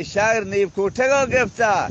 شاگر نیب کوتگا گفتا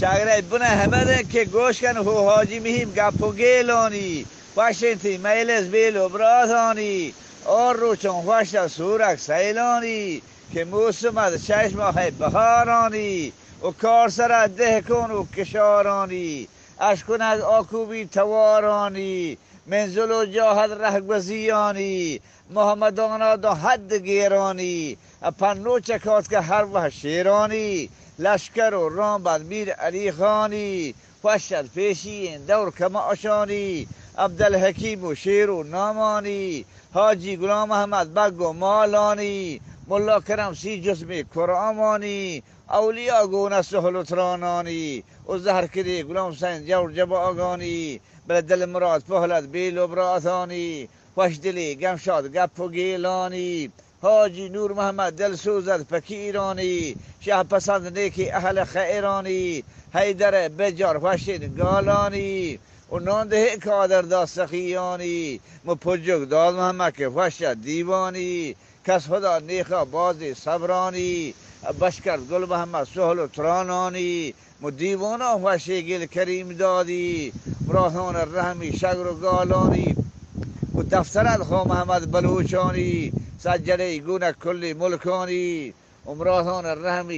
شاگر بنا همه که گوش کن هو حاجی مهم گپو گیلانی واشنطی میلز بیلو برادانی اور رو چون خوشت سورک سیلانی که موسم از 6 ماه بهارانی و کار سر ده کن و کشارانی اشکن از آکوبی توارانی منزل و جاهد رهگذیانی محمدانا دو حد گیرانی پنو چکات که هر وح شیرانی لشکر و رام بد میر علی خانی خوشت پیشی این دور کما آشانی عبدالحکیم و شیر و نامانی حاجی غلام محمد بگ و مالانی ملا کرم سی جسم کرامانی اولیا گونه سهل ترانانی و زهر کری غلام حسین جور جب آگانی بل دل مراد پهلت بیل و براتانی خوش دلی گمشاد گپ و گیلانی حاجی نور محمد دل سوزد فکیرانی شه پسند نیکی اهل خیرانی حیدر بجار خوشید گالانی و نانده کادر دا سخیانی مپجک داد محمد که خوشد دیوانی کس خدا نیخا بازی صبرانی بشکر گل محمد سهل و ترانانی دیوانا خوشی گل کریم دادی براهان رحمی شگر و گالانی و دفترت خواه محمد بلوچانی سجله گونه کلی ملکانی و براهان رحمی